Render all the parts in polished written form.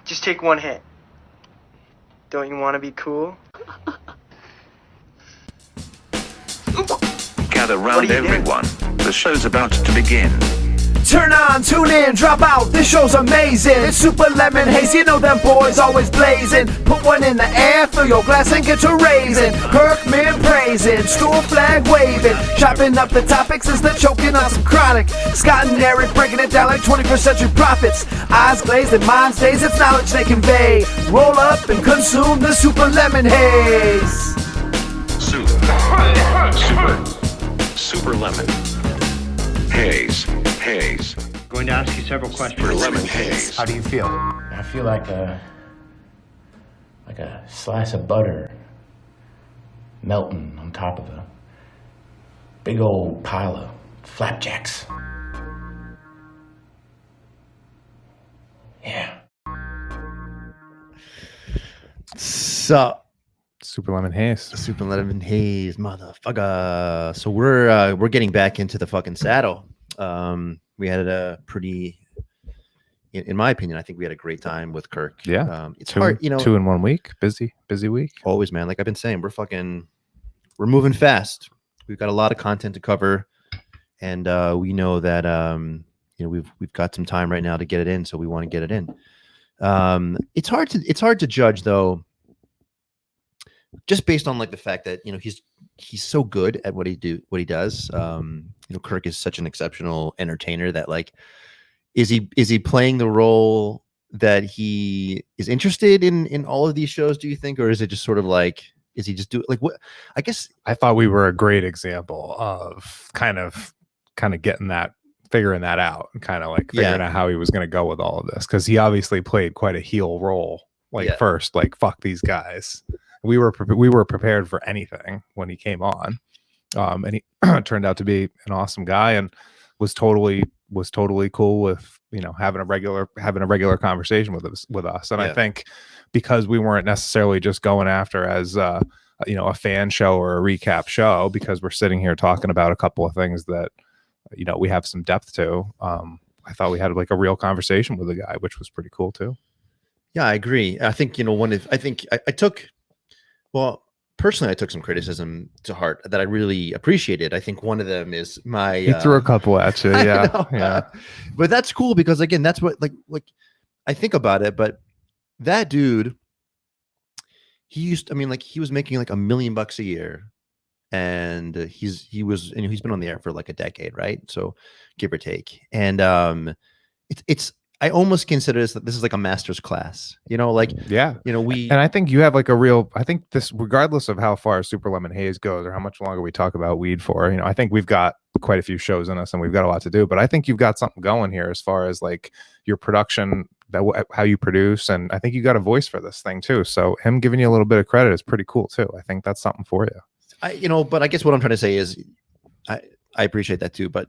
Just take one hit. Don't you want to be cool? Gather round everyone. The show's about to begin. Turn on, tune in, drop out, this show's amazing. It's Super Lemon Haze, you know them boys always blazing. Put one in the air, fill your glass and get to raising. Kirkman praising, school flag waving. Chopping up the topics instead of choking on some chronic. Scott and Eric breaking it down like 21st century prophets. Eyes glazed and minds dazed, it's knowledge they convey. Roll up and consume the Super Lemon Haze. Super Lemon Haze. Going to ask you several questions. Super Lemon Haze. How do you feel? I feel like a slice of butter melting on top of a big old pile of flapjacks. Yeah. Sup? Super Lemon Haze. Super Lemon Haze, motherfucker. So we're getting back into the fucking saddle. We had a pretty, in my opinion, I think we had a great time with Kirk. Yeah. It's hard, 2 in 1 week. Busy week. Always, man. Like I've been saying, we're moving fast. We've got a lot of content to cover, and we know that we've got some time right now to get it in, so we want to get it in. It's hard to judge though, just based on like the fact that he's so good at what he does. Kirk is such an exceptional entertainer that like, is he playing the role that he is interested in all of these shows, do you think? Or is it just sort of like, is he just like what? I guess I thought we were a great example of kind of figuring that out and kind of like figuring out how he was going to go with all of this. Cause he obviously played quite a heel role. First, like, fuck these guys. We were prepared for anything when he came on. And he turned out to be an awesome guy and was totally cool with having a regular conversation with us. And I think because we weren't necessarily just going after as a fan show or a recap show, because we're sitting here talking about a couple of things that we have some depth to. I thought we had like a real conversation with the guy, which was pretty cool too. Yeah, I agree. I think personally, I took some criticism to heart that I really appreciated. I think one of them is my. He threw a couple at you, yeah. But that's cool because again, that's what like I think about it. But that dude, he was making like $1 million a year, and he's been on the air for like a decade, right? So give or take, and it's. I almost consider this is like a master's class, and I think you have like I think this, regardless of how far Super Lemon Haze goes or how much longer we talk about weed for, I think we've got quite a few shows in us and we've got a lot to do, but I think you've got something going here as far as like your production, how you produce. And I think you got a voice for this thing too. So him giving you a little bit of credit is pretty cool too. I think that's something for you. But I guess what I'm trying to say is I appreciate that too, but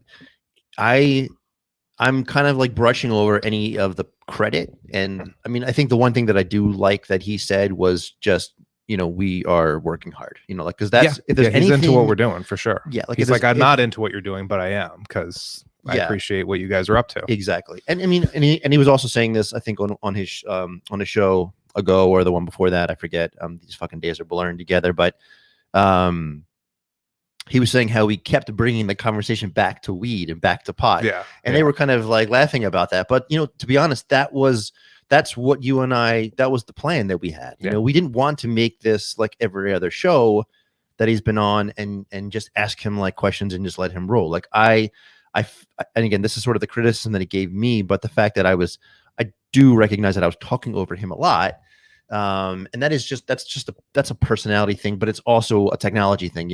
I'm kind of like brushing over any of the credit. And I mean, I think the one thing that I do like that he said was just, we are working hard, like, cause that's, if there's he's into what we're doing for sure. Yeah. Like he's like, I'm not into what you're doing, but I am, cause I appreciate what you guys are up to. Exactly. And I mean, and he was also saying this, I think on his show ago, or the one before that, I forget, these fucking days are blurring together, but, he was saying how we kept bringing the conversation back to weed and back to pot. Yeah. And they were kind of like laughing about that. But, to be honest, that's what you and I, that was the plan that we had. We didn't want to make this like every other show that he's been on and just ask him like questions and just let him roll. Like and again, this is sort of the criticism that he gave me, but the fact that I do recognize that I was talking over him a lot. And that's a personality thing, but it's also a technology thing,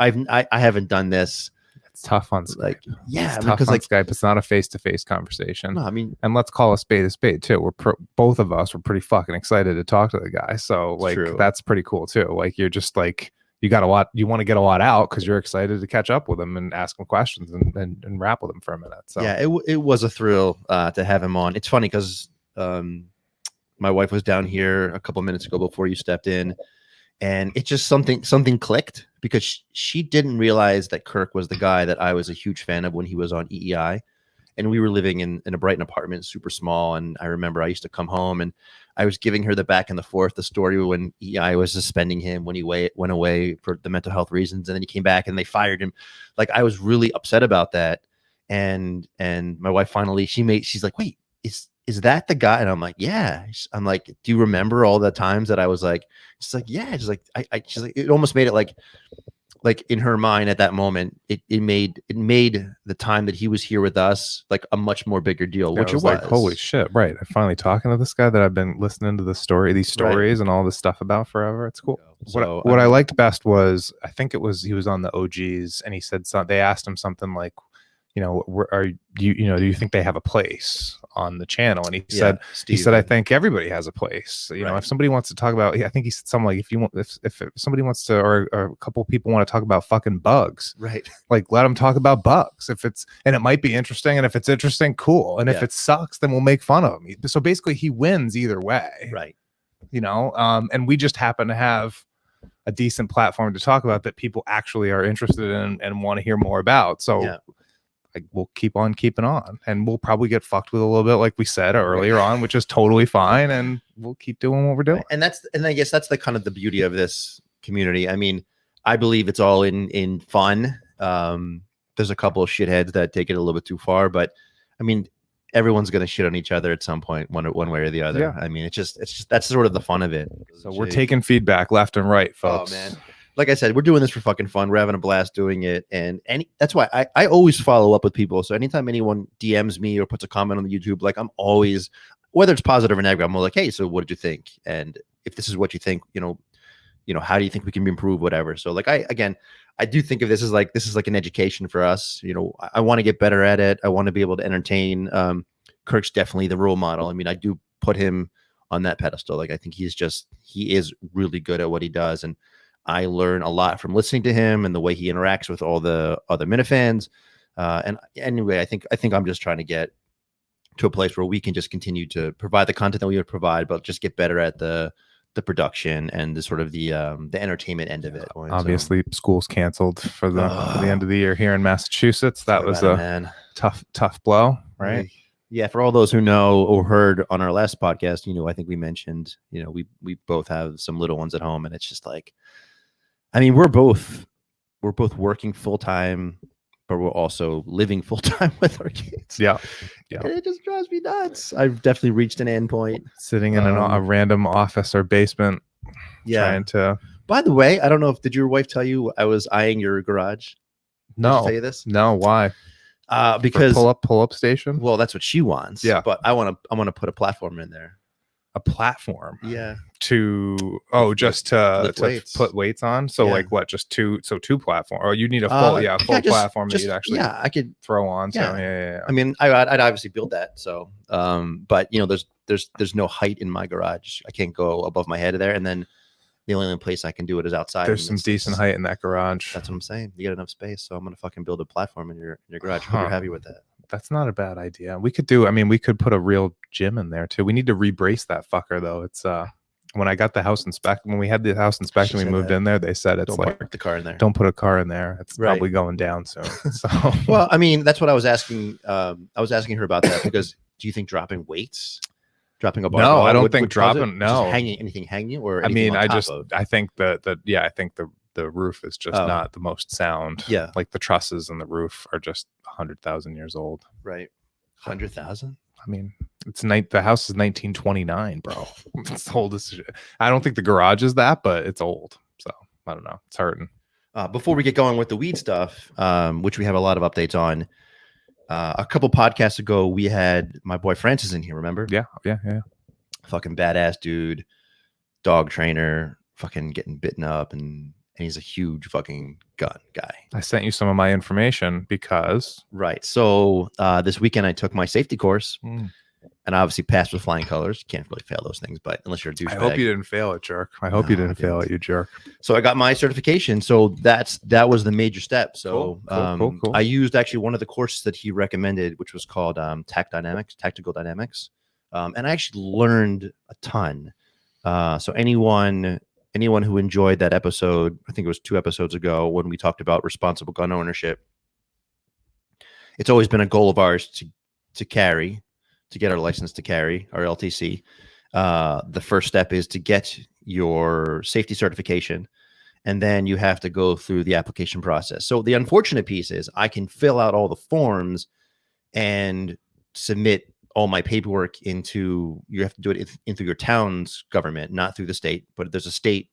I haven't done this. It's tough on Skype. Like, yeah, it's tough on Skype. It's not a face-to-face conversation. No, I mean, and let's call a spade too. Both of us were pretty fucking excited to talk to the guy. So like, that's pretty cool too. Like, you're just like, you want to get a lot out because you're excited to catch up with him and ask him questions and rap with him for a minute. So yeah, it was a thrill to have him on. It's funny because, my wife was down here a couple minutes ago before you stepped in, and it just something clicked because she didn't realize that Kirk was the guy that I was a huge fan of when he was on EEI, and we were living in a Brighton apartment, super small. And I remember I used to come home and I was giving her the back and the forth, the story when I was suspending him when he went away for the mental health reasons, and then he came back and they fired him. Like, I was really upset about that. And my wife finally, she's like, wait, is that the guy? And I'm like, yeah. I'm like, do you remember all the times that I was like, she's like, yeah. She's like, she's like, it almost made it like in her mind at that moment, it made the time that he was here with us like a much more bigger deal, which it was like, holy shit, right? I'm finally talking to this guy that I've been listening to these stories Right. and all this stuff about forever. It's cool. So, what I liked best was, I think it was, he was on the OGs and he said something. They asked him something like, you know, do you think they have a place on the channel? And he said, I think everybody has a place. You know, if somebody wants to talk about, I think he said something like, if somebody wants to, or a couple of people want to talk about fucking bugs, right? Like, let them talk about bugs. And it might be interesting. And if it's interesting, cool. And if it sucks, then we'll make fun of him. So basically he wins either way. Right. You know, and we just happen to have a decent platform to talk about that people actually are interested in and want to hear more about. So we'll keep on keeping on, and we'll probably get fucked with a little bit, like we said earlier on, which is totally fine. And we'll keep doing what we're doing. And I guess that's the kind of the beauty of this community. I mean, I believe it's all in fun. There's a couple of shitheads that take it a little bit too far, but I mean, everyone's going to shit on each other at some point, one way or the other. Yeah. I mean, it's just that's sort of the fun of it. So we're taking feedback left and right, folks. Oh man. Like I said, we're doing this for fucking fun. We're having a blast doing it. And that's why I always follow up with people. So anytime anyone DMs me or puts a comment on the YouTube, like, I'm always, whether it's positive or negative, I'm like, hey, so what did you think? And if this is what you think, you know, how do you think we can improve, whatever. So like, I do think of this as like, an education for us. You know, I want to get better at it. I want to be able to entertain. Kirk's definitely the role model. I mean, I do put him on that pedestal. Like, I think he is really good at what he does. And I learn a lot from listening to him and the way he interacts with all the other Minifans. And anyway, I think I'm just trying to get to a place where we can just continue to provide the content that we would provide, but just get better at the production and the sort of the entertainment end of it. Obviously, school's canceled for the end of the year here in Massachusetts. That was a tough blow, right? Yeah, for all those who know or heard on our last podcast, you know, I think we mentioned, you know, we both have some little ones at home, and it's just like, I mean, we're both working full time, but we're also living full time with our kids. Yeah. And it just drives me nuts. I've definitely reached an end point. Sitting in a random office or basement, trying to. By the way, I don't know did your wife tell you I was eyeing your garage? No. Did she tell you this? No. Why? Because pull up station. Well, that's what she wants. Yeah. But I want to put a platform in there. A platform. Yeah. To put weights on. So like what? Just two platform. Or you need a full full platform that you'd actually I could throw on. Yeah. So yeah. I mean, I'd obviously build that. So but you know, there's no height in my garage. I can't go above my head there. And then the only place I can do it is outside. There's some decent height in that garage. That's what I'm saying. You get enough space, so I'm gonna fucking build a platform in your garage. Hope you're happy with that. That's not a bad idea. We could put a real gym in there too. We need to rebrace that fucker though. It's when I got the house inspected, when we had the house inspection, we moved in there. They said it's don't like park the car in there. Don't put a car in there. It's probably going down soon. So well, I mean, that's what I was asking. I was asking her about that because do you think dropping a bar? No, I don't think dropping. No, hanging, or I mean, I think the roof is just not the most sound. Yeah, like the trusses and the roof are just 100,000 years old. Right, 100,000. I mean, the house is 1929, bro. It's old as shit. I don't think the garage is that, but it's old. So I don't know. It's hurting. Before we get going with the weed stuff, which we have a lot of updates on, a couple podcasts ago, we had my boy Francis in here. Remember? Yeah. Fucking badass dude, dog trainer, fucking getting bitten up, and he's a huge fucking gun guy. I sent you some of my information because So this weekend I took my safety course, and I obviously passed with flying colors. You can't really fail those things, but unless you're a douchebag. I hope you didn't fail it, jerk. I hope you didn't fail it, you jerk. So I got my certification. So that was the major step. So cool. I used actually one of the courses that he recommended, which was called Tactical Dynamics. And I actually learned a ton. So anyone who enjoyed that episode, I think it was 2 episodes ago when we talked about responsible gun ownership, it's always been a goal of ours to carry, to get our license to carry, our LTC, the first step is to get your safety certification, and then you have to go through the application process. So the unfortunate piece is I can fill out all the forms and submit all my paperwork into, you have to do it into your town's government, not through the state, but there's a state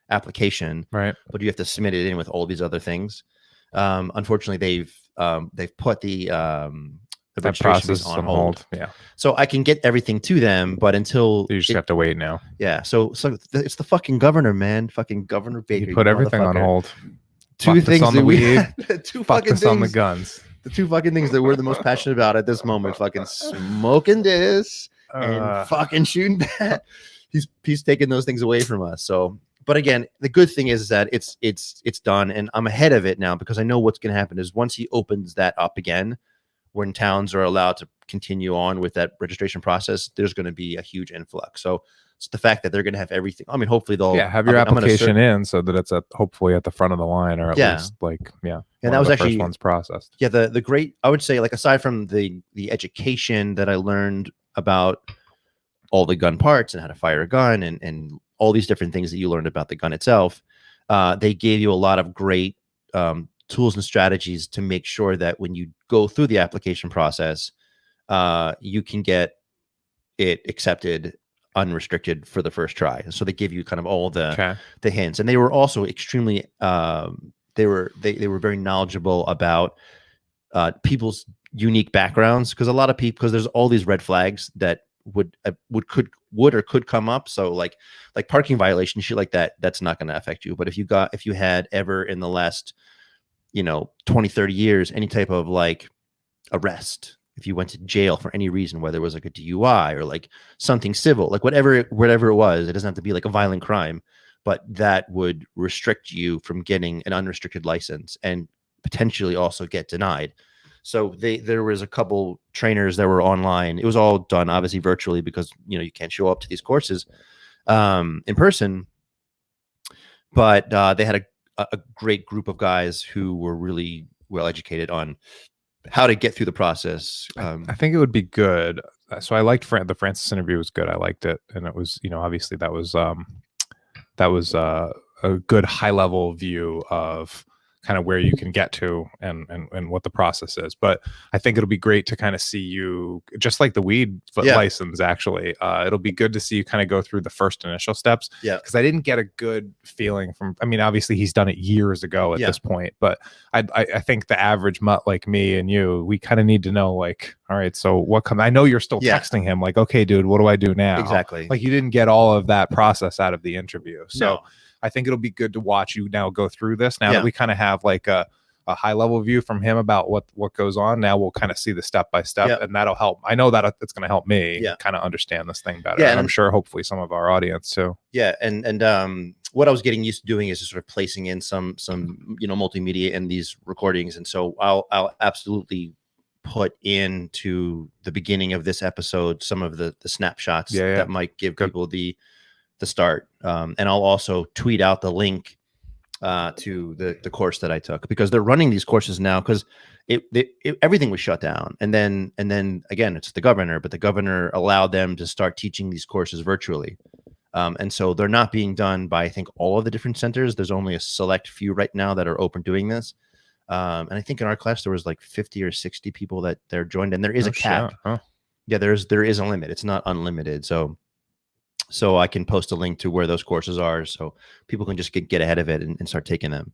application, Right. but you have to submit it in with all these other things. Unfortunately, they've put the That registration process is is on hold. Yeah. So I can get everything to them, but until You just have to wait now. yeah. So it's the fucking governor, man. Fucking Governor Baker. You put everything on hold. Two Fuck this things on that the we weed. two Fuck fucking this on the things. guns. The two fucking things that we're the most passionate about at this moment, fucking smoking this and fucking shooting that. He's taking those things away from us. So, but again, the good thing is that it's done, and I'm ahead of it now because I know what's going to happen is once he opens that up again, when towns are allowed to continue on with that registration process, there's going to be a huge influx. So it's the fact that they're going to have everything. I mean, hopefully they'll have your application in so that it's hopefully at the front of the line, or at least and that was the actually first one's processed. Yeah, the great, I would say, like aside from the education that I learned about all the gun parts and how to fire a gun and all these different things that you learned about the gun itself, they gave you a lot of great tools and strategies to make sure that when you go through the application process, you can get it accepted unrestricted for the first try. And so they give you kind of all the hints, and they were also extremely they were very knowledgeable about people's unique backgrounds, because a lot of people, because there's all these red flags that would or could come up. So like parking violation, shit like that, that's not going to affect you. But if you had ever in the last 20, 30 years any type of like arrest, if you went to jail for any reason, whether it was like a DUI or like something civil, like whatever it was, it doesn't have to be like a violent crime, but that would restrict you from getting an unrestricted license and potentially also get denied. So there was a couple trainers that were online. It was all done obviously virtually because you can't show up to these courses in person. But they had a great group of guys who were really well educated on how to get through the process. I think it would be good. So I liked the Francis interview was good. I liked it, and it was obviously that was a good high level view of kind of where you can get to and what the process is. But I think it'll be great to kind of see you, just like the weed license, actually. It'll be good to see you kind of go through the first initial steps. Yeah. Because I didn't get a good feeling from, I mean, obviously he's done it years ago at this point, but I think the average mutt like me and you, we kind of need to know, like, all right, so what I know you're still texting him, like, okay, dude, what do I do now? Exactly. Like, you didn't get all of that process out of the interview. So I think it'll be good to watch you now go through this. Now that we kind of have like a high level view from him about what goes on, now we'll kind of see the step by step, and that'll help. I know that it's going to help me kind of understand this thing better. And I'm sure hopefully some of our audience too. Yeah. And what I was getting used to doing is just sort of placing in some multimedia in these recordings. And so I'll absolutely put into the beginning of this episode some of the snapshots that might give people the start, and I'll also tweet out the link to the course that I took, because they're running these courses now because everything was shut down, and then again it's the governor, but the governor allowed them to start teaching these courses virtually, and so they're not being done by I think all of the different centers. There's only a select few right now that are open doing this, and I think in our class there was like 50 or 60 people that they're joined, and there is a cap. Yeah, there is a limit. It's not unlimited. So I can post a link to where those courses are, so people can just get ahead of it and start taking them.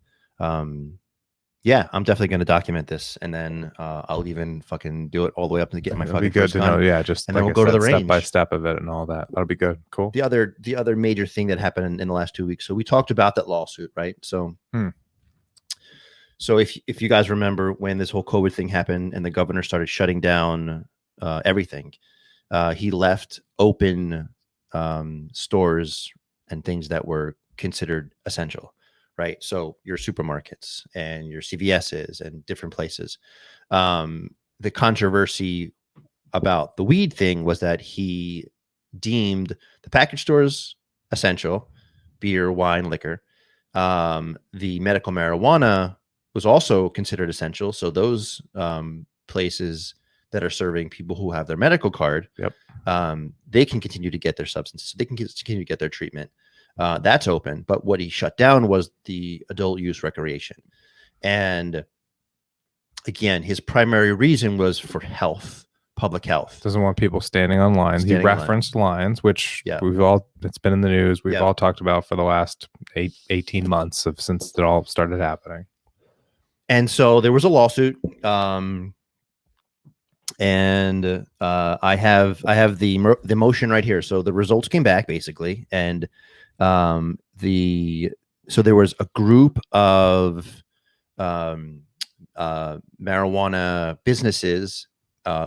Yeah, I'm definitely going to document this, and then I'll even fucking do it all the way up to getting my fucking good to know. Yeah, just and then we'll go to the range step by step of it and all that. That'll be good. Cool. The other major thing that happened in the last 2 weeks. So we talked about that lawsuit, right? So so if you guys remember when this whole COVID thing happened and the governor started shutting down everything, he left open stores and things that were considered essential, right? So your supermarkets and your CVS's and different places. The controversy about the weed thing was that he deemed the package stores essential, beer, wine, liquor. The medical marijuana was also considered essential. So those places that are serving people who have their medical card, Yep. They can continue to get their substances. They can continue to get their treatment. That's open. But what he shut down was the adult use recreation. And again, his primary reason was for health, public health. Doesn't want people standing on lines. He referenced lines, which it's been in the news. We've all talked about for the last 18 months since it all started happening. And so there was a lawsuit. And I have the motion right here. So the results came back basically. And so there was a group of marijuana businesses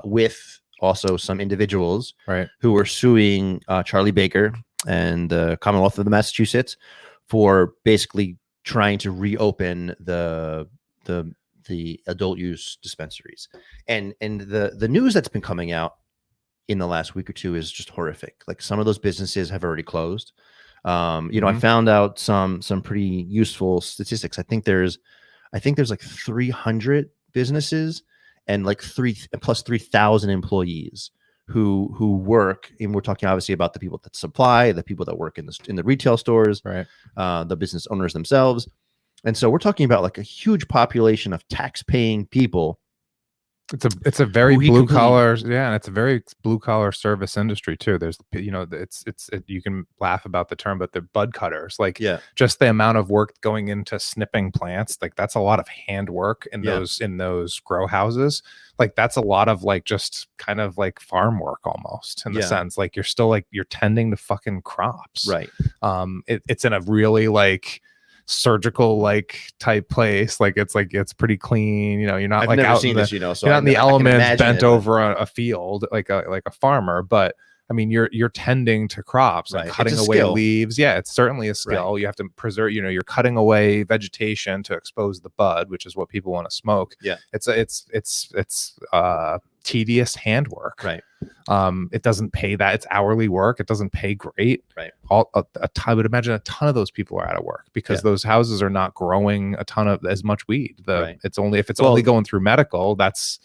with also some individuals who were suing Charlie Baker and the Commonwealth of Massachusetts for basically trying to reopen the adult use dispensaries. And the news that's been coming out in the last week or two is just horrific. Like some of those businesses have already closed. I found out some pretty useful statistics. I think there's like 300 businesses and like 3,000 employees who work, and we're talking obviously about the people that supply, the people that work in the retail stores, the business owners themselves. And so we're talking about like a huge population of tax-paying people. It's a very blue collar, and it's a very blue collar service industry too. There's, you can laugh about the term, but they're bud cutters. Like, just the amount of work going into snipping plants, like that's a lot of hand work in those grow houses. Like that's a lot of like just kind of like farm work almost in the sense like you're still like you're tending to fucking crops, right? It's in a really like surgical like type place, like it's pretty clean, you're not like out in the, so you're not in the elements bent over a field like a farmer, but I mean you're tending to crops, like cutting away leaves. It's certainly a skill. You have to preserve, you're cutting away vegetation to expose the bud, which is what people want to smoke. It's tedious handwork, right? It doesn't pay that. It's hourly work. It doesn't pay great, right? I would imagine a ton of those people are out of work because those houses are not growing a ton of as much weed. It's only if it's only going through medical, that's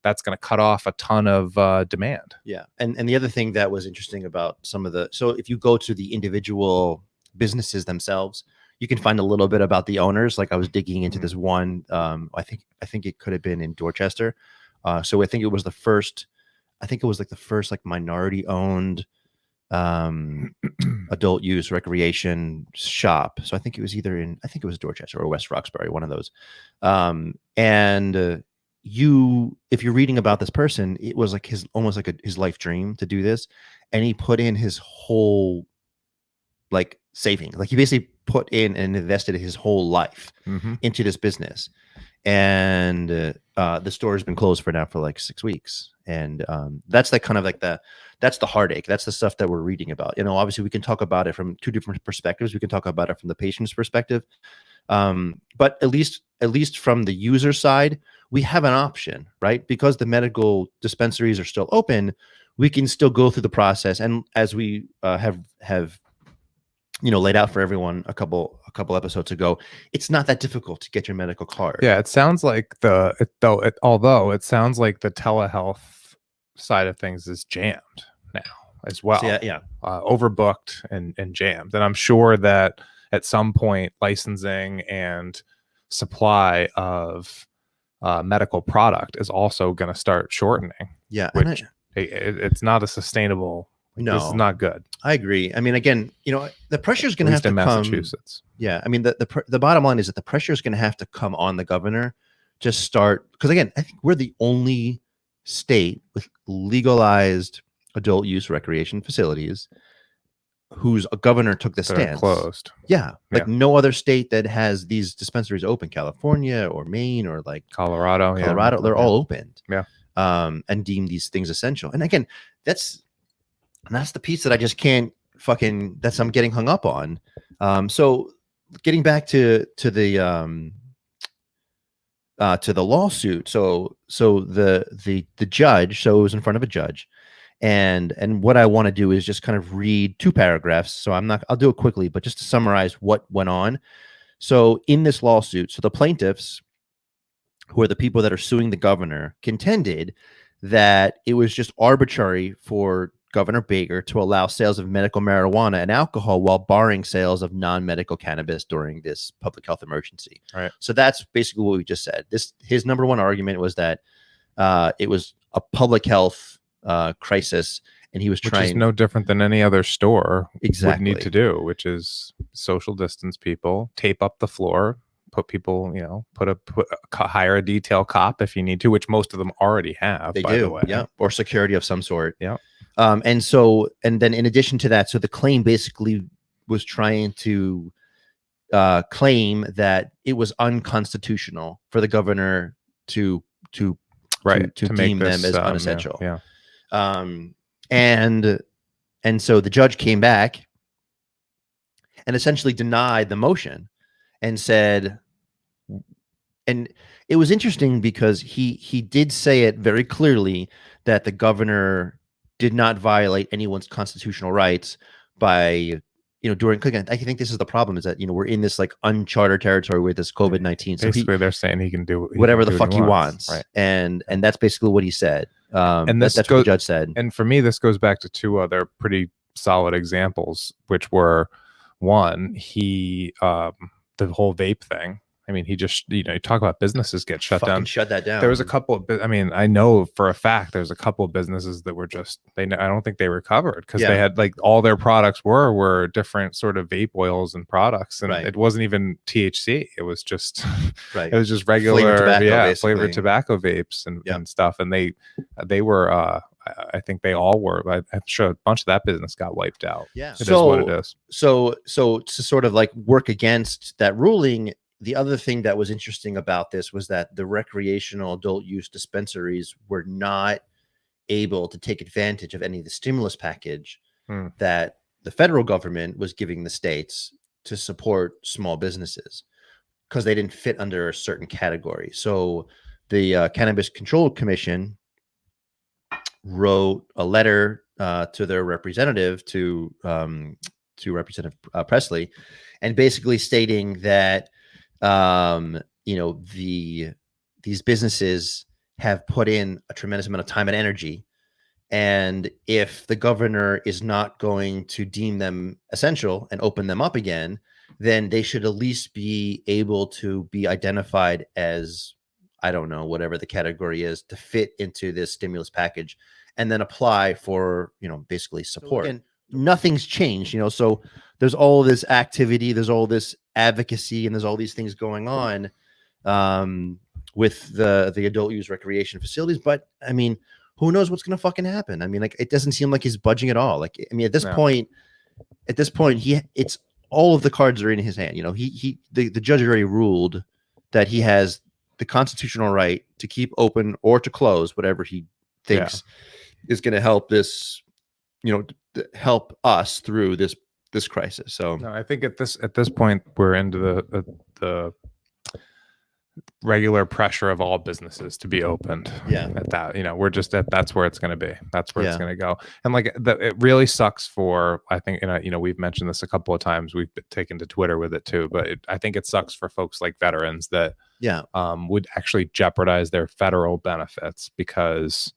going to cut off a ton of demand. And the other thing that was interesting about so if you go to the individual businesses themselves, you can find a little bit about the owners. Like I was digging into this one. I think it could have been in Dorchester. So I think it was the first like minority owned adult use recreation shop. So I think it was Dorchester or West Roxbury, one of those. If you're reading about this person, it was like his life dream to do this. And he put in his whole like saving, like he basically put in and invested his whole life into this business. And the store has been closed for like 6 weeks. And that's like kind of like that's the heartache. That's the stuff that we're reading about. Obviously we can talk about it from two different perspectives. We can talk about it from the patient's perspective. But at least from the user side, we have an option, right? Because the medical dispensaries are still open, we can still go through the process. And as we have laid out for everyone a couple episodes ago, it's not that difficult to get your medical card. It sounds like although it sounds like the telehealth side of things is jammed now as well. So overbooked and jammed. And I'm sure that at some point licensing and supply of medical product is also going to start shortening. Which it's not a sustainable. No, this is not good. I agree. I mean, again, the pressure is going to have to come. Massachusetts. I mean, the bottom line is that the pressure is going to have to come on the governor to start, because again, I think we're the only state with legalized adult use recreation facilities whose governor took the stance. Closed. No other state that has these dispensaries open. California or Maine or like Colorado, they're all opened. And deem these things essential. And again, that's the piece that I just can't I'm getting hung up on. So getting back to the lawsuit. So the judge, so it was in front of a judge, and what I want to do is just kind of read 2 paragraphs. So I'll do it quickly, but just to summarize what went on. So in this lawsuit, so the plaintiffs, who are the people that are suing the governor, contended that it was just arbitrary for Governor Baker to allow sales of medical marijuana and alcohol while barring sales of non-medical cannabis during this public health emergency. Right. So that's basically what we just said. His number one argument was that it was a public health crisis, and he was Which trying. is no different than any other store would need Exactly. to do, which is social distance people, tape up the floor, put people, hire a detail cop if you need to, which most of them already have. They by do, the way. yeah, or security of some sort. Yeah. And then in addition to that, so the claim basically was trying to claim that it was unconstitutional for the governor to deem them as unessential. Yeah. And so the judge came back and essentially denied the motion and said, and it was interesting because he did say it very clearly that the governor did not violate anyone's constitutional rights by, during cooking. I think this is the problem, is that, we're in this like uncharted territory with this COVID-19. So basically they're saying he can do whatever the fuck he wants. Right. And that's basically what he said. And that's what the judge said. And for me, this goes back to two other pretty solid examples, which were, one, the whole vape thing. I mean, he just, you talk about businesses get shut down. Shut that down. There was a couple of, I know for a fact there's a couple of businesses that were just, I don't think they recovered because they had like all their products were different sort of vape oils and products. And it wasn't even THC. It was just, it was just regular, flavored tobacco vapes and stuff. And they were, I think they all were. I'm sure a bunch of that business got wiped out. Yeah. It is what it is. So to sort of like work against that ruling, the other thing that was interesting about this was that the recreational adult use dispensaries were not able to take advantage of any of the stimulus package that the federal government was giving the states to support small businesses because they didn't fit under a certain category. So the Cannabis Control Commission wrote a letter to their representative, to Representative Presley, and basically stating that these businesses have put in a tremendous amount of time and energy, and if the governor is not going to deem them essential and open them up again, then they should at least be able to be identified as, I don't know, whatever the category is, to fit into this stimulus package, and then apply for, basically support. And nothing's changed, so there's all this activity, there's all this advocacy, and there's all these things going on with the adult use recreation facilities. But I mean, who knows what's going to fucking happen? I mean, like, it doesn't seem like he's budging at all. Like, I mean, at this point, it's all of the cards are in his hand. The judge already ruled that he has the constitutional right to keep open or to close whatever he thinks is going to help this, help us through this crisis. So no, I think at this point we're into the regular pressure of all businesses to be opened. Yeah. At that, we're just that's where it's going to be. That's where it's going to go. And like it really sucks for, I think, we've mentioned this a couple of times. We've taken to Twitter with it too, but I think it sucks for folks like veterans that would actually jeopardize their federal benefits because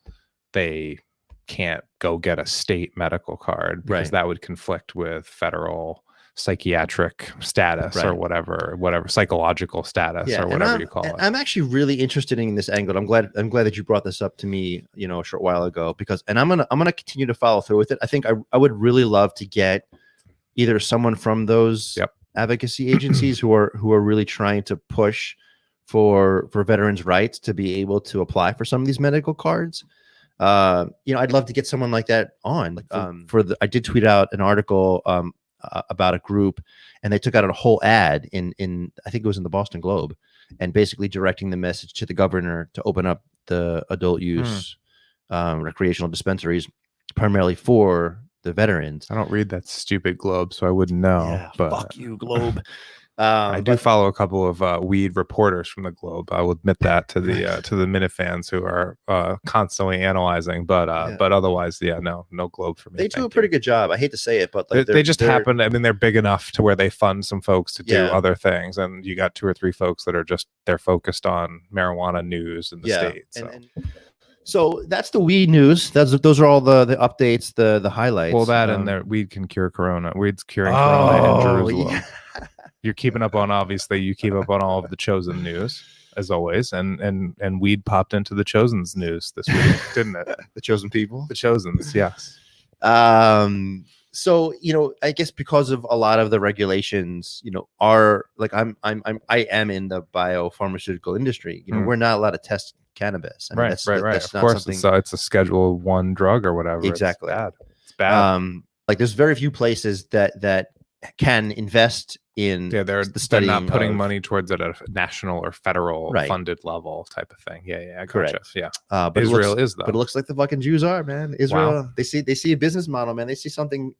they can't go get a state medical card because that would conflict with federal psychiatric status or whatever psychological status or whatever you call it. I'm actually really interested in this angle. I'm glad that you brought this up to me, a short while ago, because I'm gonna continue to follow through with it. I think I would really love to get either someone from those advocacy agencies who are really trying to push for veterans' rights to be able to apply for some of these medical cards. I'd love to get someone like that on. I did tweet out an article about a group, and they took out a whole ad in I think it was in the Boston Globe, and basically directing the message to the governor to open up the adult use recreational dispensaries primarily for the veterans. I don't read that stupid Globe, so I wouldn't know. Yeah, but fuck you, Globe. I do follow a couple of weed reporters from the Globe. I will admit that to the Minute fans who are constantly analyzing, but otherwise, no Globe for me. They do a pretty good job. I hate to say it, but like they just happen. I mean, they're big enough to where they fund some folks to do other things, and you got 2 or 3 folks that are they're focused on marijuana news in the state. So. So that's the weed news. Those are all the updates, the highlights. Well, that and there, weed can cure corona. Weed's curing corona in Jerusalem. Yeah. You're keeping up on, obviously, you keep up on all of the Chosen news as always, and weed popped into the Chosen's news this week, didn't it? The chosen people. The Chosen's, yes. So I guess because of a lot of the regulations, are like I am in the biopharmaceutical industry. We're not allowed to test cannabis. I mean, Right. That's Of not course, something. it's a Schedule 1 drug or whatever. Exactly. It's bad. Like there's very few places that can invest in they're studying not putting of- money towards it at a national or federal Right. funded level type of thing. Yeah, I Correct. gotcha. Yeah, but Israel it looks, is though. but it looks like the fucking Jews are, man. Israel, Wow. they see a business model, man. They see something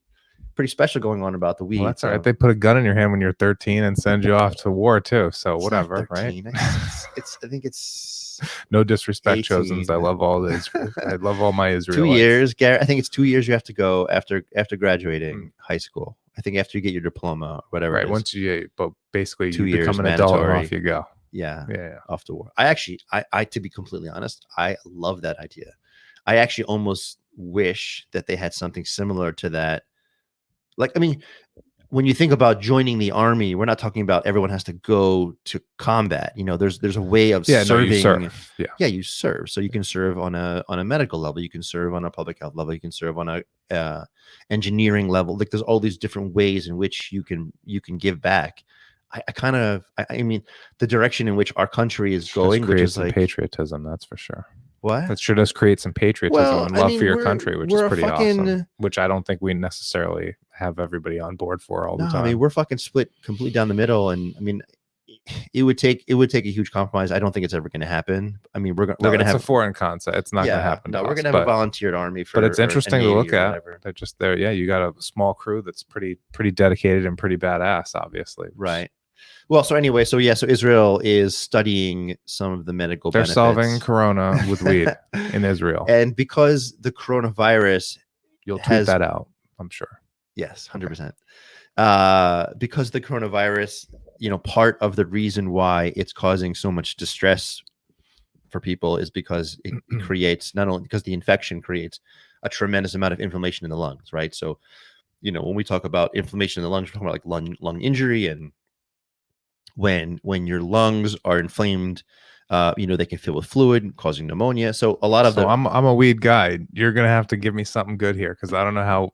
pretty special going on about the weed. Well, that's all right. They put a gun in your hand when you're 13 and send you off to war too. So It's whatever, not right? 13. I think it's No disrespect, 18. Chosens. I love all the I love all my Israelites. 2 years, Garrett. I think it's 2 years you have to go after graduating high school. I think after you get your diploma or whatever. Right. it is. Once but basically 2 you years become an adult and mandatory. off you go. Yeah. Yeah. Off to war. I to be completely honest, I love that idea. I actually almost wish that they had something similar to that. Like, I mean, when you think about joining the army, we're not talking about everyone has to go to combat. There's a way of serving. You serve. Yeah, you serve. So you can serve on a medical level. You can serve on a public health level. You can serve on a engineering level. Like there's all these different ways in which you can give back. I mean, the direction in which our country is going, which is some like patriotism, that's for sure. what? That sure does create some patriotism and love for your country, which is pretty fucking awesome. Which I don't think we necessarily have everybody on board for all the time. I mean, we're fucking split completely down the middle, and I mean, it would take a huge compromise. I don't think it's ever going to happen. I mean, we're going to have a foreign concept. It's not going to happen. No, we're going to have a volunteered army for. But it's interesting to look at. Whatever. They're just there. Yeah, you got a small crew that's pretty dedicated and pretty badass, obviously. Right. Well, so anyway, so Israel is studying some of the medical They're benefits. Solving corona with weed in Israel. And because the coronavirus, you'll tweet that out, I'm sure. Yes, 100%. Because the coronavirus, part of the reason why it's causing so much distress for people is because it creates, not only because the infection creates a tremendous amount of inflammation in the lungs, right? So, when we talk about inflammation in the lungs, we're talking about like lung injury, and when your lungs are inflamed, they can fill with fluid, causing pneumonia. So a lot of I'm a weed guy. You're gonna have to give me something good here, because I don't know how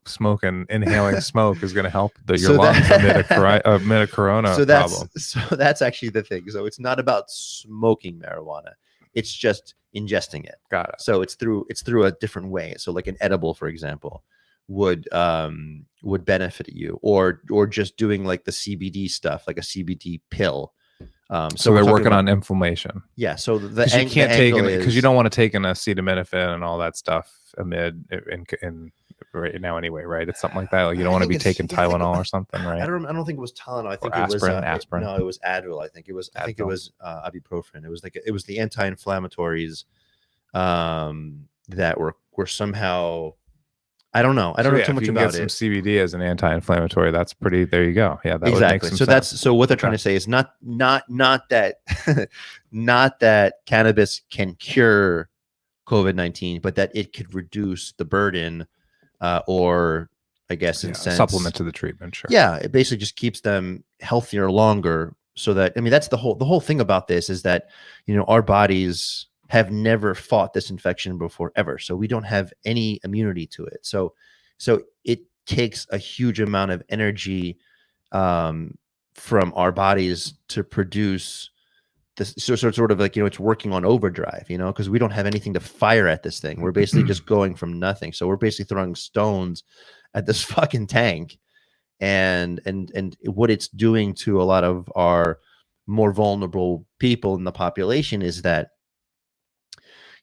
inhaling smoke is gonna help your lungs amid a corona problem. So that's actually the thing. So it's not about smoking marijuana; it's just ingesting it. Got it. So it's through a different way. So like an edible, for example, would benefit you, or just doing like the CBD stuff, like a CBD pill. So they're working on inflammation. Yeah. So you can't take it because you don't want to take an acetaminophen and all that stuff amid in right now anyway, right? It's something like that. Like you don't want to be taking Tylenol or something, right? I don't think it was Tylenol. I think it was aspirin. No, it was Advil. I think it was ibuprofen. It was the anti-inflammatories that were somehow. I don't know. I don't know too much about it. Some CBD as an anti-inflammatory. That's pretty. There you go. Yeah, that exactly. Would make some sense. So what they're trying to say is not that not that cannabis can cure COVID-19, but that it could reduce the burden, or I guess in sense supplement to the treatment. Sure. Yeah, it basically just keeps them healthier longer. So that, I mean, that's the whole thing about this is that our bodies have never fought this infection before ever. So we don't have any immunity to it. So it takes a huge amount of energy from our bodies to produce this. So sort of like, it's working on overdrive, because we don't have anything to fire at this thing. We're basically just going from nothing. So we're basically throwing stones at this fucking tank. And what it's doing to a lot of our more vulnerable people in the population is that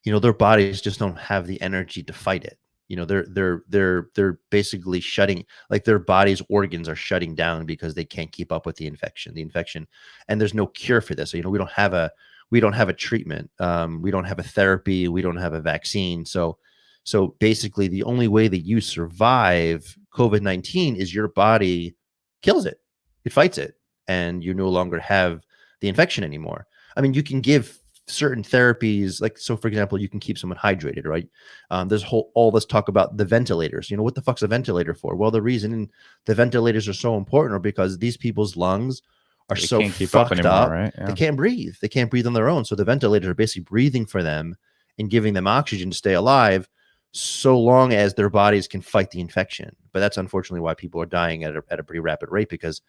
their bodies just don't have the energy to fight it. They're basically shutting, like their body's organs are shutting down because they can't keep up with the infection, and there's no cure for this. So, we don't have a treatment. We don't have a therapy. We don't have a vaccine. So basically the only way that you survive COVID-19 is your body kills it. It fights it, and you no longer have the infection anymore. I mean, you can give certain therapies, like, so for example, you can keep someone hydrated, right? There's all this talk about the ventilators. You know, what the fuck's a ventilator for? Well, the reason the ventilators are so important are because these people's lungs are They so can't keep fucked anymore, up, right? they can't breathe. They can't breathe on their own. So the ventilators are basically breathing for them and giving them oxygen to stay alive, so long as their bodies can fight the infection. But that's unfortunately why people are dying at a pretty rapid rate, because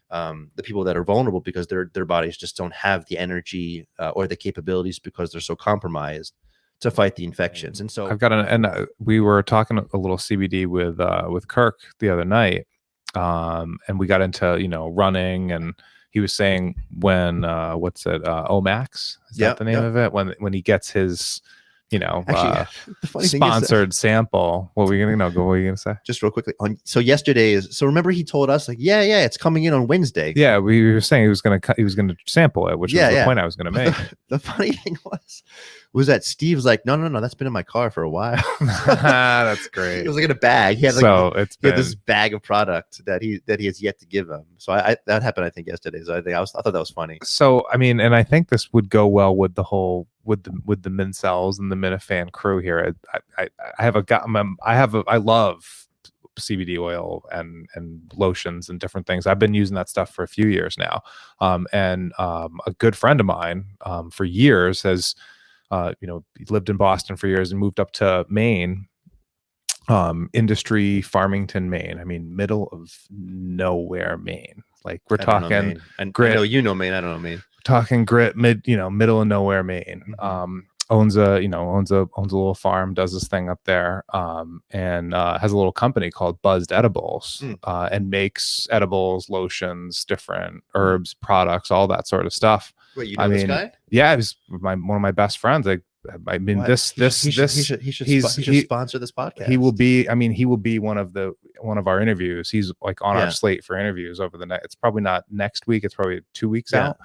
the people that are vulnerable, because their bodies just don't have the energy or the capabilities, because they're so compromised to fight the infections. And so I've got we were talking a little CBD with Kirk the other night, and we got into, you know, running, and he was saying when what's it, Omax, is that the name of it, when he gets his, you know, actually, the funny sponsored sample. What were you gonna What were you gonna say? Just real quickly, so yesterday is, so remember he told us, like, yeah, it's coming in on Wednesday. Yeah, we were saying he was gonna sample it, which was the point I was gonna make. The funny thing was that Steve's like, no, that's been in my car for a while. That's great. It was like in a bag. He had like, he had this bag of product that he has yet to give him. So that happened, I think, yesterday. So I thought that was funny. So I mean, and I think this would go well with the whole with the Mincels and the Minifan crew here. I love CBD oil and lotions and different things. I've been using that stuff for a few years now. And a good friend of mine for years has, you know, he lived in Boston for years and moved up to Maine, Industry, Farmington, Maine. I mean, middle of nowhere, Maine. Like, we're talking grit. I know you know Maine. I don't know Maine. Talking grit, middle of nowhere, Maine. Owns a little farm, does this thing up there, and has a little company called Buzzed Edibles, and makes edibles, lotions, different herbs, products, all that sort of stuff. Wait, you know this guy? Yeah, he's one of my best friends. I mean, he should sponsor this podcast. He will be. I mean, he will be one of our interviews. He's like on our slate for interviews over the next. It's probably not next week. It's probably 2 weeks out.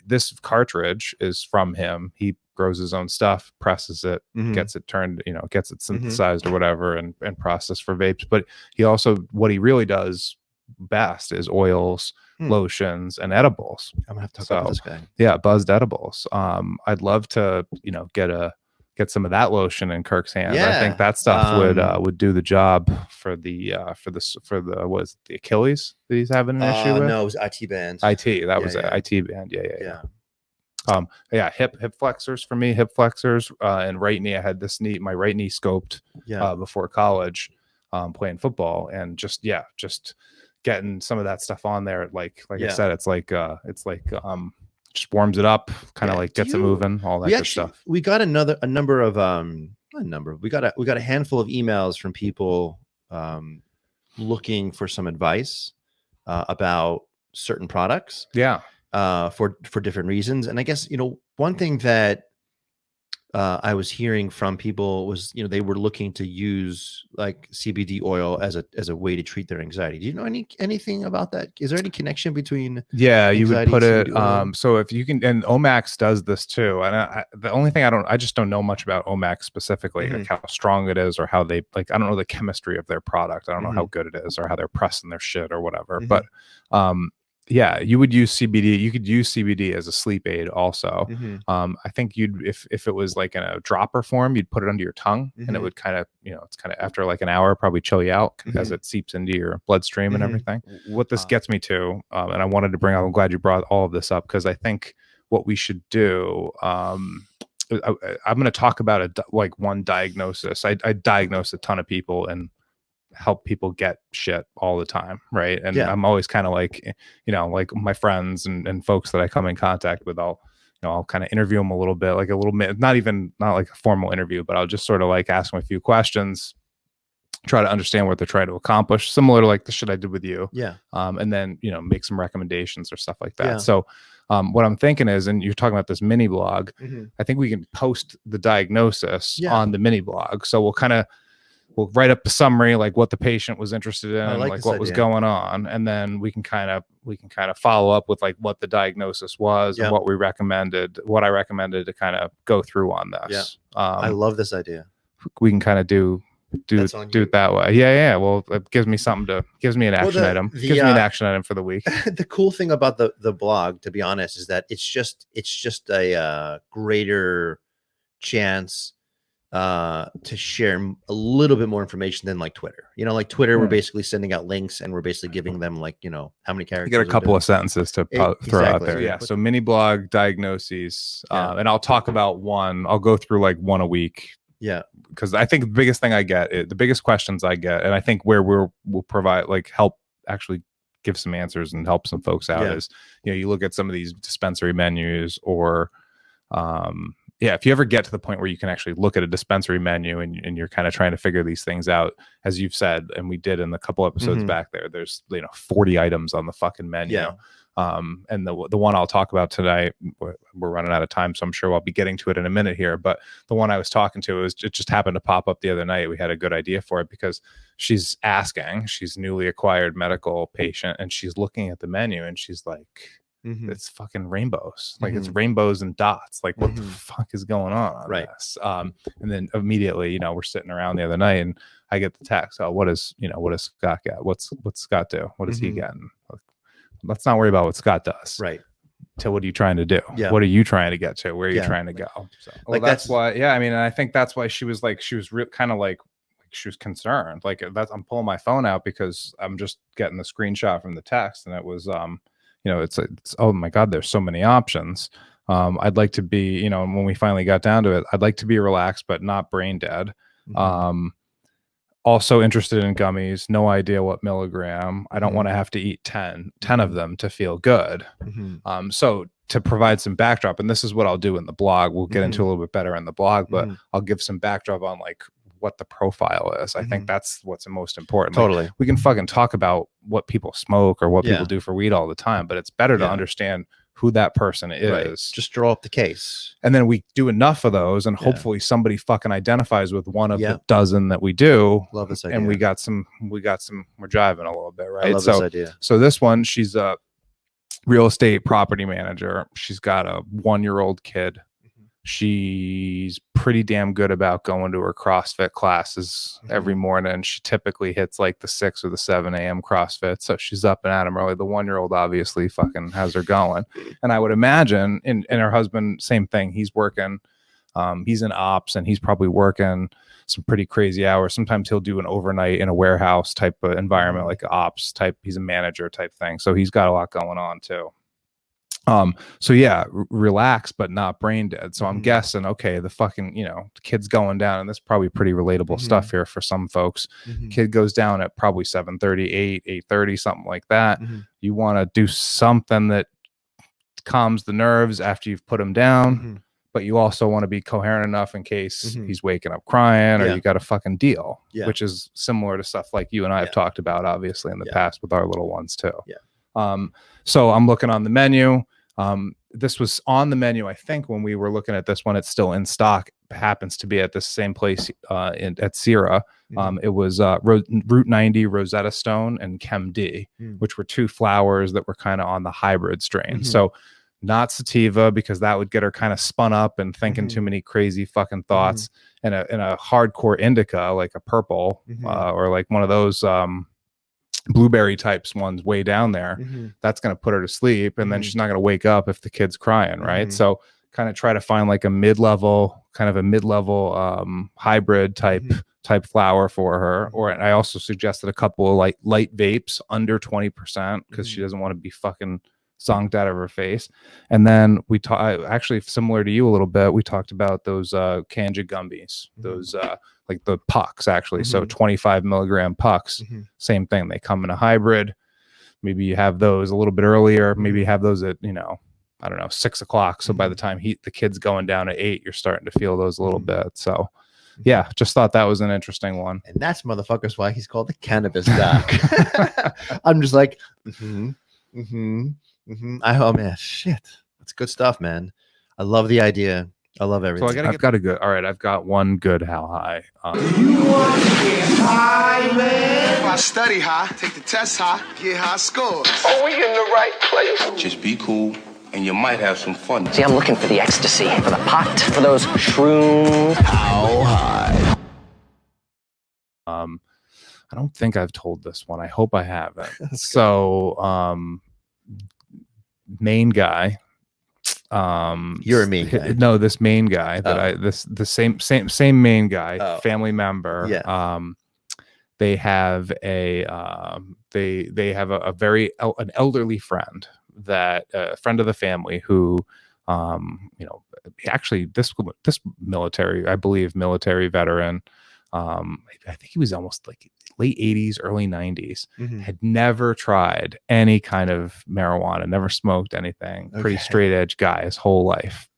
This cartridge is from him. He grows his own stuff, presses it, gets it turned, gets it synthesized or whatever, and processed for vapes. But he also, what he really does best is oils, lotions, and edibles. I'm gonna have to talk about this guy. Yeah, Buzzed Edibles. I'd love to, get some of that lotion in Kirk's hands. I think that stuff would do the job for the what is it, the Achilles that he's having an issue with? No, it was IT band. That was it. IT band. Yeah. Hip flexors for me, hip flexors, and right knee. I had my right knee scoped before college, playing football, and just getting some of that stuff on there. Like I said, it's like just warms it up, kind of like gets it moving, all that good stuff. We got we got a handful of emails from people looking for some advice about certain products. For different reasons. And I guess, one thing that I was hearing from people was, they were looking to use like CBD oil as a way to treat their anxiety. Do you know anything about that? Is there any connection between? Yeah, you would put it. So if you can, and Omax does this too. And the only thing I just don't know much about Omax specifically, like how strong it is, or how they I don't know the chemistry of their product. I don't know how good it is, or how they're pressing their shit or whatever. But yeah, you would use CBD. You could use CBD as a sleep aid also. I think if it was like in a dropper form, you'd put it under your tongue, and it would kind of, it's kind of after like an hour, probably chill you out as it seeps into your bloodstream and everything. What this gets me to, and I wanted to bring up, I'm glad you brought all of this up, because I think what we should do, I'm going to talk about one diagnosis. I diagnose a ton of people and help people get shit all the time, right? And I'm always kind of like, like my friends and folks that I come in contact with, I'll kind of interview them a little bit, not like a formal interview, but I'll just sort of like ask them a few questions, try to understand what they're trying to accomplish, similar to like the shit I did with you. And then make some recommendations or stuff like that. So what I'm thinking is, and you're talking about this mini blog, I think we can post the diagnosis on the mini blog. So we'll write up a summary, like what the patient was interested in, like what was going on, and then we can kind of follow up with like what the diagnosis was and what I recommended to kind of go through on this. I love this idea. We can kind of do do it that way. Yeah. Well, it gives me an action item. Gives me an action item for the week. The cool thing about the blog, to be honest, is that it's just a greater chance to share a little bit more information than like Twitter. Like Twitter, we're basically sending out links and we're basically giving them like, how many characters. You get a couple of sentences to throw out there. Yeah. So mini blog diagnoses, and I'll talk about one. I'll go through like one a week. Yeah. Because I think the biggest thing I get, the biggest questions I get, and I think where we'll provide like help actually give some answers and help some folks out is, you look at some of these dispensary menus or, if you ever get to the point where you can actually look at a dispensary menu and you're kind of trying to figure these things out, as you've said, and we did in the couple episodes back there's 40 items on the fucking menu. Yeah. And the one I'll talk about tonight, we're running out of time, so I'm sure I'll be getting to it in a minute here. But the one I was talking to it just happened to pop up the other night. We had a good idea for it because she's newly acquired medical patient, and she's looking at the menu and she's like, it's fucking rainbows. Like it's rainbows and dots. Like what the fuck is going on this? And then immediately, we're sitting around the other night and I get the text. Oh, what does Scott get? What's Scott do? What is he getting? Let's not worry about what Scott does. Right. So what are you trying to do? Yeah. What are you trying to get to? Where are you trying to go? So, like that's why. Yeah. I mean, and I think that's why she was kind of like she was concerned. Like I'm pulling my phone out because I'm just getting the screenshot from the text, and it was it's oh my God, there's so many options. I'd like to be, when we finally got down to it, I'd like to be relaxed but not brain dead. Also interested in gummies, no idea what milligram. I don't want to have to eat 10 of them to feel good. So to provide some backdrop, and this is what I'll do in the blog, we'll get into a little bit better in the blog, but I'll give some backdrop on like what the profile is. I think that's what's most important. Totally. Like, we can fucking talk about what people smoke or what people do for weed all the time, but it's better to understand who that person is. Right. Just draw up the case. And then we do enough of those, and hopefully somebody fucking identifies with one of the dozen that we do. Love this idea. And we're jiving a little bit, right? I love this idea. So this one, she's a real estate property manager. She's got a 1-year-old kid. She's pretty damn good about going to her CrossFit classes every morning. She typically hits like the 6 or the 7 a.m. CrossFit. So she's up and at 'em early. The 1-year-old obviously fucking has her going. And I would imagine, and her husband, same thing. He's working, he's in ops, and he's probably working some pretty crazy hours. Sometimes he'll do an overnight in a warehouse type of environment, like ops type. He's a manager type thing. So he's got a lot going on too. So relax, but not brain dead. So I'm guessing, okay, the fucking, the kid's going down, and this is probably pretty relatable stuff here for some folks. Kid goes down at probably 7:30, 8:30, something like that. You want to do something that calms the nerves after you've put him down, but you also want to be coherent enough in case he's waking up crying or you got a fucking deal, which is similar to stuff like you and I have talked about, obviously, in the past with our little ones too. So I'm looking on the menu. This was on the menu, I think, when we were looking at this one. It's still in stock. It happens to be at the same place at Sierra. It was Route 90 Rosetta Stone and Chem D, which were 2 flowers that were kind of on the hybrid strain. So not sativa, because that would get her kind of spun up and thinking too many crazy fucking thoughts. And a hardcore indica, like a purple or like one of those blueberry types ones way down there, that's going to put her to sleep, and then she's not going to wake up if the kid's crying, right? So kind of try to find like a mid-level hybrid type flower for her. Or I also suggested a couple of like light vapes under 20%, because she doesn't want to be fucking zonked out of her face. And then we actually, similar to you a little bit, we talked about those Kanja gummies, those like the pucks, actually. So 25 milligram pucks, same thing. They come in a hybrid. Maybe you have those a little bit earlier. Maybe you have those at, I don't know, 6 o'clock. So by the time the kid's going down at 8, you're starting to feel those a little bit. So yeah, just thought that was an interesting one. And that's motherfuckers why he's called the Cannabis Doc. I'm just like, oh man, shit, that's good stuff, man. I love the idea. I love everything. So I've got one good how high. You want to get high, man? If I study high, take the test high, get high scores. Are we in the right place? Just be cool, and you might have some fun. See, I'm looking for the ecstasy, for the pot, for those shrooms. How high? I don't think I've told this one. I hope I haven't. So main guy. You're a main guy. No, this main guy that the same main guy, family member. Yeah. They have a they have a very an elderly friend, that a friend of the family who actually this military, I believe, military veteran, I think he was almost like late 80s, early 90s, had never tried any kind of marijuana, never smoked anything. Pretty straight edge guy his whole life.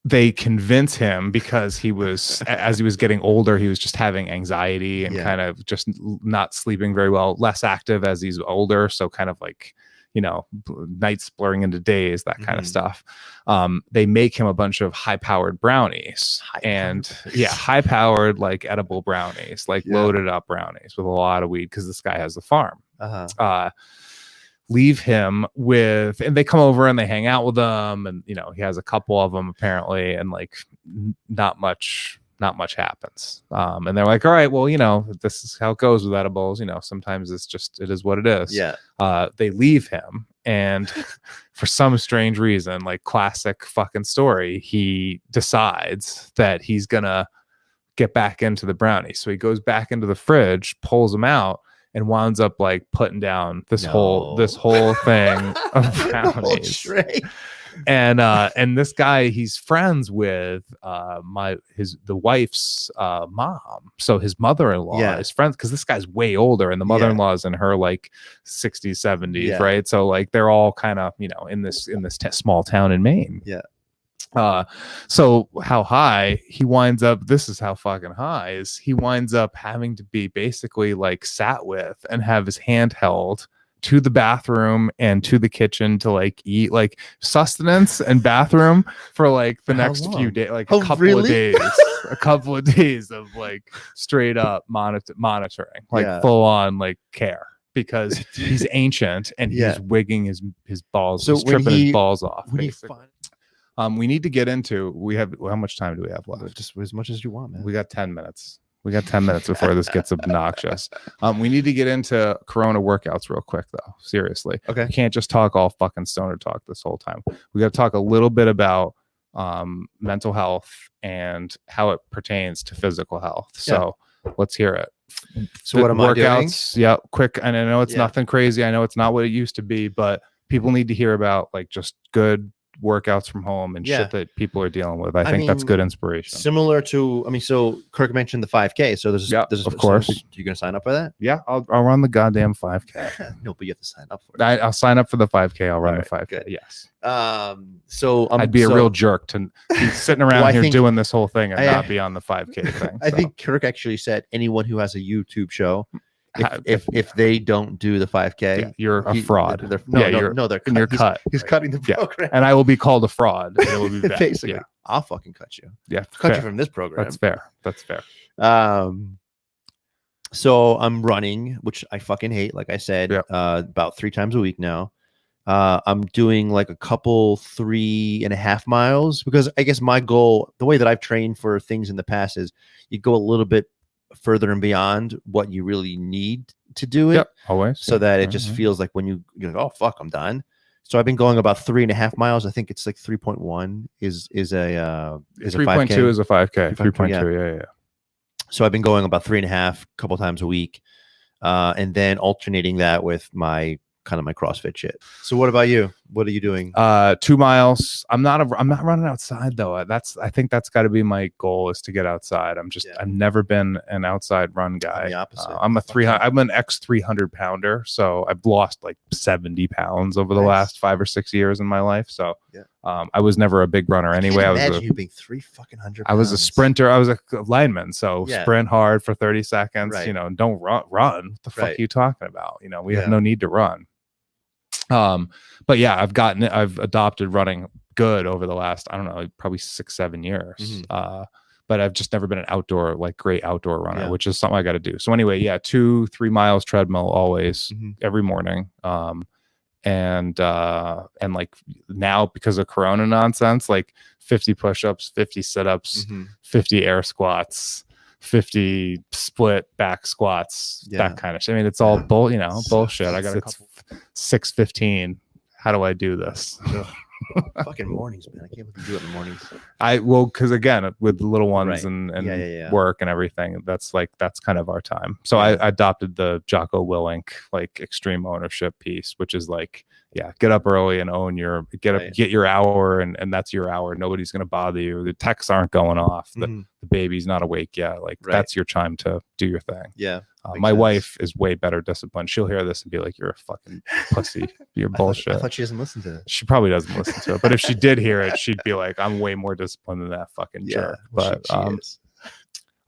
They convince him, because he was, as he was getting older, he was just having anxiety and kind of just not sleeping very well, less active as he's older. So kind of like, nights blurring into days, that kind of stuff. They make him a bunch of high-powered brownies, high-powered like edible brownies, like loaded up brownies with a lot of weed, because this guy has a farm. Leave him with, and they come over and they hang out with them, and he has a couple of them apparently, and like not much happens. And they're like, all right, well, this is how it goes with edibles. Sometimes it is what it is. They leave him, and for some strange reason, like classic fucking story, he decides that he's gonna get back into the brownies. So he goes back into the fridge, pulls them out, and winds up like putting down this whole thing of brownies. And this guy, he's friends with the wife's mom. So his mother-in-law is friends, because this guy's way older, and the mother-in-law is in her like 60s, 70s, right? So like they're all kind of in this small town in Maine. So how high he winds up, this is how fucking high is he winds up having to be basically like sat with and have his hand held to the bathroom and to the kitchen to like eat, like sustenance and bathroom for like the next few days, like a couple of days of like straight up monitoring, like full on like care, because he's ancient and he's wigging his balls, so tripping his balls off. We need to get into, how much time do we have left? Just as much as you want, man. We got 10 minutes. We got 10 minutes before this gets obnoxious. We need to get into Corona workouts real quick, though. Seriously. Okay. We can't just talk all fucking stoner talk this whole time. We got to talk a little bit about mental health and how it pertains to physical health. So let's hear it. So what am I doing? Yeah, quick. And I know it's nothing crazy. I know it's not what it used to be, but people need to hear about like just good workouts from home and shit that people are dealing with. I think that's good inspiration. Similar to, so Kirk mentioned the 5K. So there's of course. You gonna sign up for that? Yeah, I'll run the goddamn 5K. No, but you have to sign up for it. I'll sign up for the 5K. I'll run the 5K. Good. Yes. So I'd be a real jerk to be sitting around here doing this whole thing and not be on the 5K thing. I think Kirk actually said anyone who has a YouTube show, if they don't do the 5K, you're a fraud. They're cut. He's cutting the program, and I will be called a fraud. It will be bad. Basically, I'll fucking cut you. Yeah, cut you from this program. That's fair. So I'm running, which I fucking hate. Like I said, about 3 times a week now. I'm doing like a couple 3.5 miles, because I guess my goal, the way that I've trained for things in the past, is you go a little bit further and beyond what you really need to do it, always, so that it just feels like when you're like, oh fuck, I'm done. So I've been going about 3.5 miles. I think it's like 3.1 is a 3.2 is a 5K. 3.2, yeah. So I've been going about 3.5 couple times a week, and then alternating that with my CrossFit shit. So what about you? What are you doing? 2 miles. I'm not running outside though. I think that's got to be my goal, is to get outside. I've never been an outside run guy. I'm the opposite. I'm an ex 300 pounder, so I've lost like 70 pounds over the last 5 or 6 years in my life. So I was never a big runner anyway. Imagine you being 300 pounds. I was a sprinter. I was a lineman, so sprint hard for 30 seconds. Don't run. What the fuck are you talking about? We have no need to run. But yeah, I've adopted running good over the last, I don't know, probably 6-7 years. But I've just never been an great outdoor runner, which is something I got to do. So anyway, 2-3 miles treadmill always, every morning. And like now, because of Corona nonsense, like 50 push-ups, 50 sit-ups, 50 air squats, 50 split back squats, Yeah. that kind of shit. I mean, it's all bullshit. I got it's 6:15. How do I do this? Fucking mornings, man. I can't believe you do it in the mornings. Because again, with the little ones Right. and work and everything, that's kind of our time. So I adopted the Jocko Willink like extreme ownership piece, which is like, get up early and own get your hour, and that's your hour. Nobody's gonna bother you. The texts aren't going off. The baby's not awake yet. Like that's your time to do your thing. Yeah. My wife is way better disciplined. She'll hear this and be like, "You're a fucking pussy. You're bullshit." I thought she doesn't listen to it. She probably doesn't listen to it, but if she did hear it, she'd be like, "I'm way more disciplined than that fucking jerk." But she is.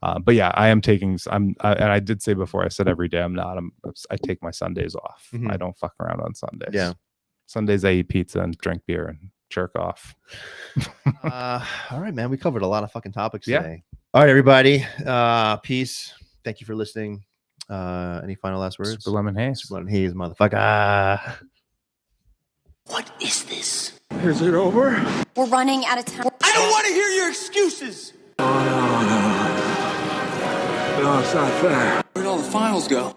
But yeah, I am taking. And I did say before, I said every day I'm not. I take my Sundays off. I don't fuck around on Sundays. Yeah, Sundays I eat pizza and drink beer and jerk off. All right, man. We covered a lot of fucking topics today. All right, everybody. Peace. Thank you for listening. Any final last words? Super Lemon Haze. Super Lemon Haze, motherfucker. What is this? Is it over? We're running out of time. I don't want to hear your excuses. No, it's not fair. Where'd all the finals go?